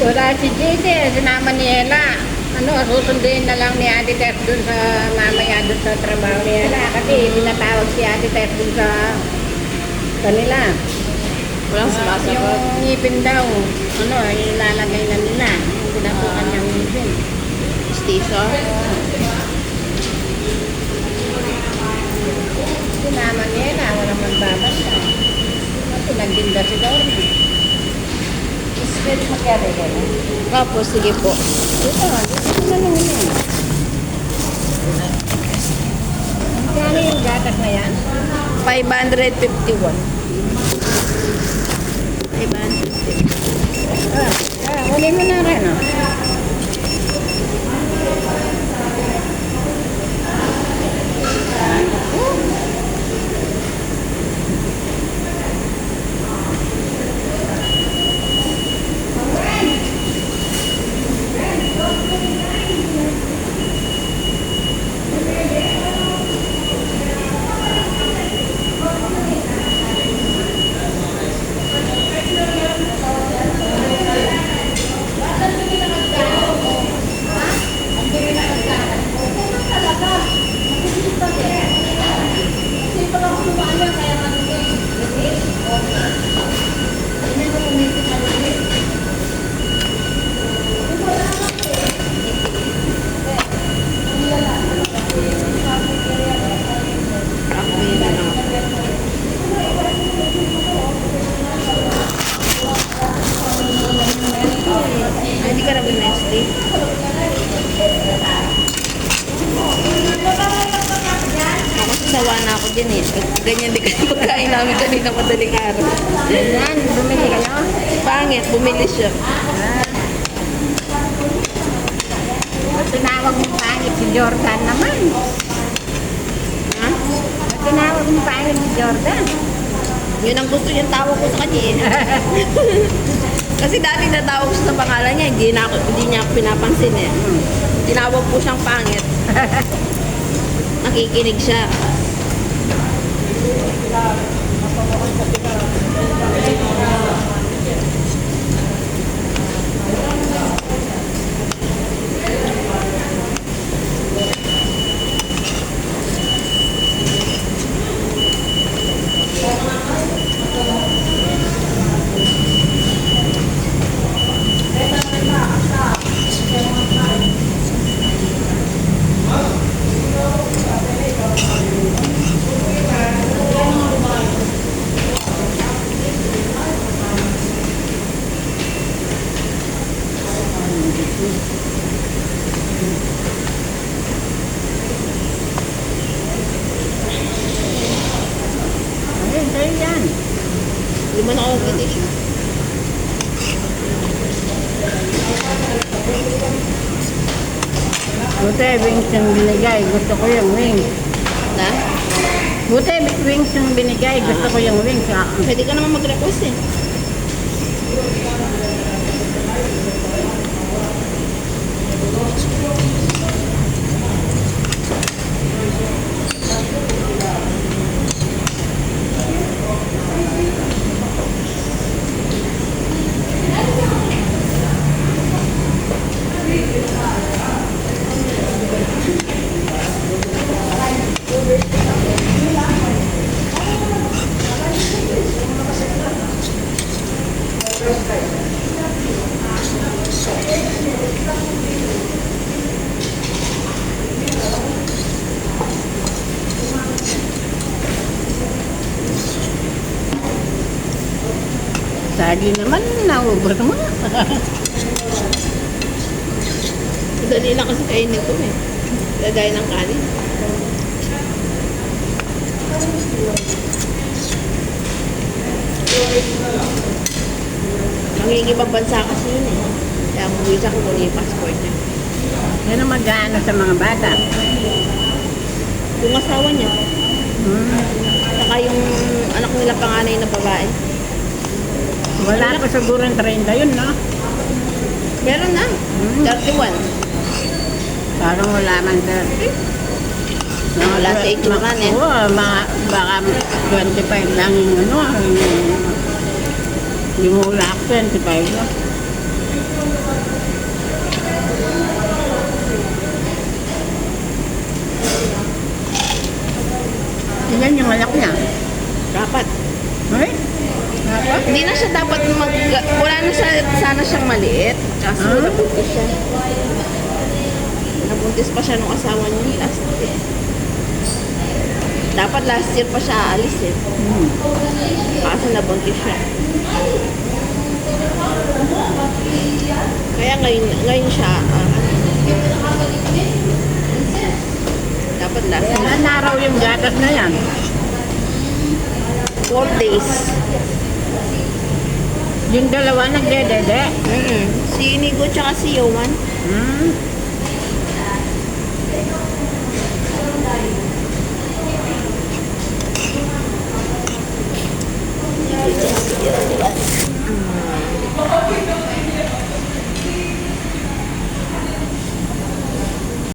Wala si JJ, sinama ni Ella. Susunduin na lang ni Ate Tess dun sa mamaya dun sa trabaho ni Ella. Kasi pinatawag si Ate Tess dun sa kanila. Walang sumasagot. Yung ngipin daw, ilalagay na nila. Yung pinatukan niyang ngipin. Stiso. Sinama ni Ella, walang magbabasa. Pinagdinda si Dorma. Pwede magyari ka na? Opo, sige po. Dito na lang yun. Kano yung gatas na yan? 551. 550. Huli mo na rin, Hindi ka na ba next day? Ako sawa na ako dyan eh. Ganyan din kasi pagkain namin kanina madaling araw. Yan, bumili kayo? Pangit, bumili siya. Tinawag mo pangit si Jordan naman. Ha? Tinawag mo pangit si Jordan. Yun ang gusto niyang tawag ko sa kanya eh. Kasi dati natawag siya sa pangalan niya, hindi niya ako pinapansin eh. Tinawag po siyang pangit. Nakikinig siya. Ayun, sa'yo yan. Lima na ako nag-tissue. Buti, wings yung binigay. Gusto ko yung wings. Na? Buti, wings yung binigay. Gusto ko yung wings. Pwede ka naman mag-request eh. Sagi naman, naubos mo. Madali lang kasi kainin ko eh. Lagay ng kanin. Mangingibang bansa kasi yun eh. Kaya umuwi siya kung kunin yung passport niya. Yan ang mag-ano sa mga bata. Yung asawa niya. Saka yung anak nila panganay na babae. Wala ko siguro yung 30 yun, no? Meron na. 31. Parang wala man 30. Wala sa itsura niya. Oo, baka 25 lang yung ano. Yung wala 25 no? Ilan yung anak niya? Dapat. Ay? Dapat? Hindi na siya dapat wala na siya, sana siyang maliit. Kaso nabuntis siya. Nabuntis pa siya nung asawa niya last year. Dapat last year pa siya aalis eh. Kaso nabuntis siya. Kaya ngayon siya, dapat last year. Ilan araw yung gatas na yan? 4 days. Yung dalawa nagdedede? Si Inigo tsaka si Yoman. Hmm.